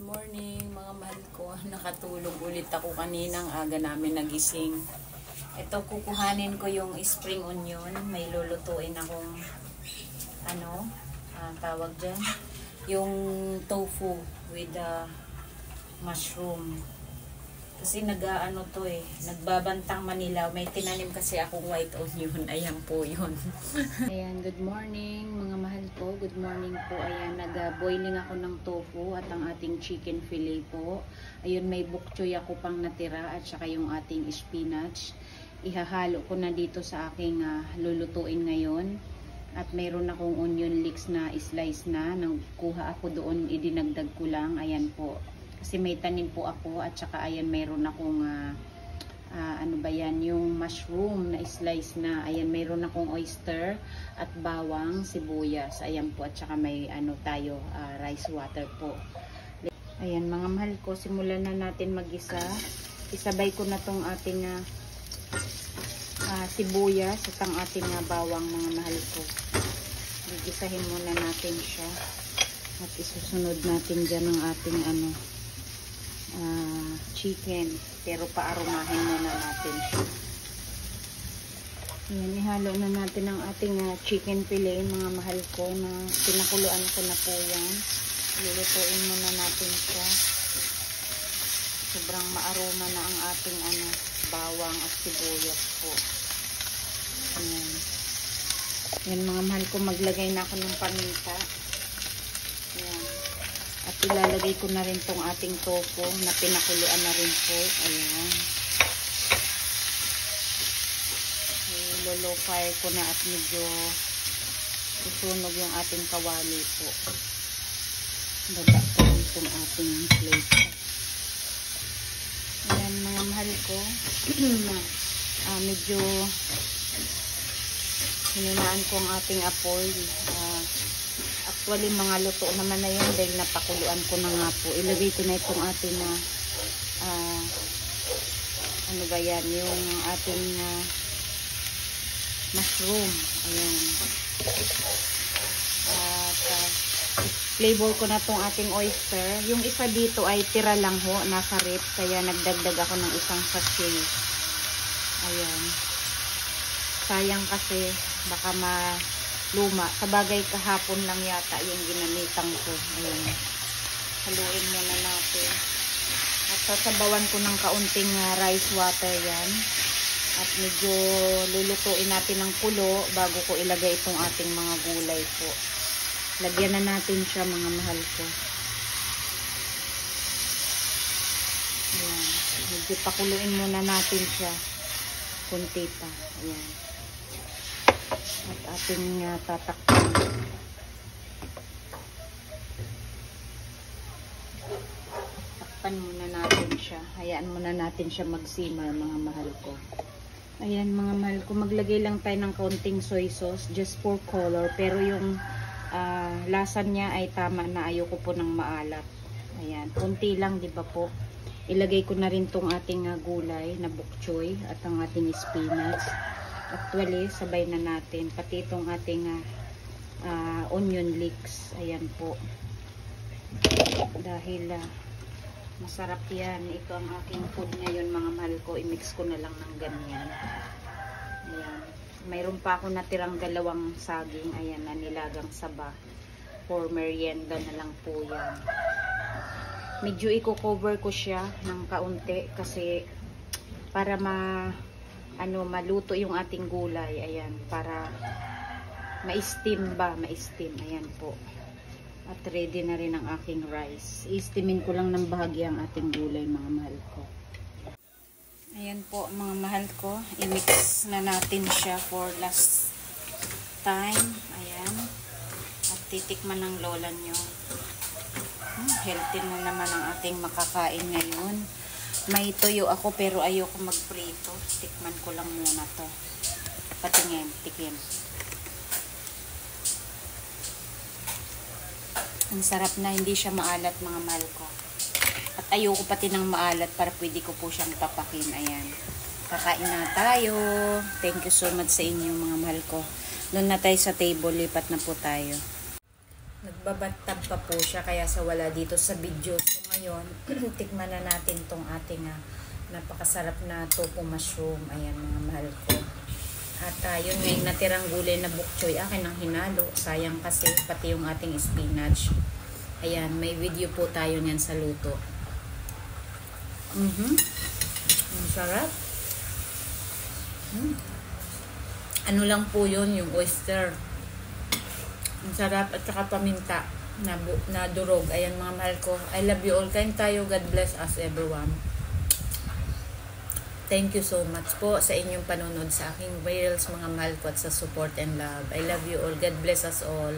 morning mga mahal ko. Nakatulog ulit ako kaninang aga namin nagising. Ito, kukuhanin ko yung spring onion. May lulutuin akong tawag dyan, yung tofu with mushroom. Kasi nagbabantang Manila. May tinanim kasi akong white onion. Ayan po yun. Ayan, good morning mga mahal ko. Good morning po. Ayan, nag-boiling ako ng tofu at ang ating chicken fillet po. Ayun, may bok choy ako pang natira at saka yung ating spinach. Ihahalo ko na dito sa aking lulutuin ngayon. At mayroon akong onion leeks na slice na. Nagkuha ako doon, idinagdag ko lang. Ayan po. Kasi may tanim po ako at saka ayan mayroon akong yung mushroom na slice na. Ayan mayroon akong oyster at bawang, sibuyas. Ayan po at saka may rice water po. Ayan mga mahal ko, simulan na natin mag-isa. Isabay ko na tong ating sibuyas at ang ating bawang mga mahal ko. Gigisahin muna natin siya. At isusunod natin dyan ang ating chicken, pero paarumahin muna natin siya. Ayan, ihalo na natin ang ating chicken fillet mga mahal ko na pinakuluan ko na po yan. Lulutuin muna natin siya. Sobrang maaroma na ang ating bawang at sibuyas po. Ayan. Ayan mga mahal ko, maglagay na ako ng paminta. Ayan. At ilalagay ko na rin tong ating tofu na pinakuluan na rin po. Ayan. Low fire ko na at medyo susunog yung ating kawali po. Baba ko lang itong ating plate. Ayan mga mahal ko. Medyo hininaan ko ang ating apoy. Actually, mga luto naman na yun dahil napakuluan ko na nga po. Ilagay ko na itong ating yung ating mushroom. Ayan. At flavor ko na itong ating oyster. Yung isa dito ay tira lang ho, nasa rep. Kaya nagdagdag ako ng isang sachet. Ayan. Sayang kasi baka luma. Sabagay kahapon lang yata yung ginamitan ko. Ayan. Haluin muna natin. At sasabawan ko ng kaunting rice water yan. At medyo lulutuin natin ng kulo bago ko ilagay itong ating mga gulay po. Lagyan na natin siya mga mahal ko. Ayan. Medyo pakuluin muna natin siya. Kunti pa. Ayan. At ating tatakpan. Takpan muna natin siya. Hayaan muna natin siya mag-simmer mga mahal ko. Ayan mga mahal ko. Maglagay lang tayo ng kaunting soy sauce just for color. Pero yung lasa niya ay tama na. Ayoko po ng maalat. Ayan. Kunti lang diba po. Ilagay ko na rin tong ating gulay na bok choy at ang ating spinach. Actually, sabay na natin. Pati itong ating onion leeks. Ayan po. Dahil masarap yan. Ito ang aking food ngayon mga mahal ko. I-mix ko na lang ng ganyan. Ayan. Mayroon pa ako natirang 2 saging. Ayan na nilagang saba. For merienda na lang po yan. Medyo i-cover ko siya ng kaunti kasi para maluto yung ating gulay. Ayan, para ma-steam ba, ma-steam. Ayan po. At ready na rin ang aking rice. I-steamin ko lang ng bahagi ang ating gulay mga mahal ko. Ayan po mga mahal ko. I-mix na natin siya for last time. Ayan. At titikman ng lola nyo. Healthy na naman ang ating makakain ngayon. May tuyo ako pero ayoko magprito. Tikman ko lang muna to. Patingin, tikim. Ang sarap na, hindi siya maalat mga mahal ko. At ayoko pati ng maalat para pwede ko po siyang tapakin. Ayan. Kakain na tayo. Thank you so much sa inyo mga mahal ko. Doon na tayo sa table, lipat na po tayo. Nagbabattab pa po siya kaya sa wala dito sa video. So ngayon, tikman na natin tong ating napakasarap na tofu mushroom. Ayan mga mahal ko. At yun nga yung natirang gulay na bok choy, akin ang hinalo. Sayang kasi pati yung ating spinach. Ayan, may video po tayo niyan sa luto. Ang sarap. Ano lang po yun, yung oyster. Ang sarap at saka paminta na durog. Ayan mga mahal ko. I love you all. Kain tayo. God bless us everyone. Thank you so much po sa inyong panonood sa aking reels mga mahal ko at sa support and love. I love you all. God bless us all.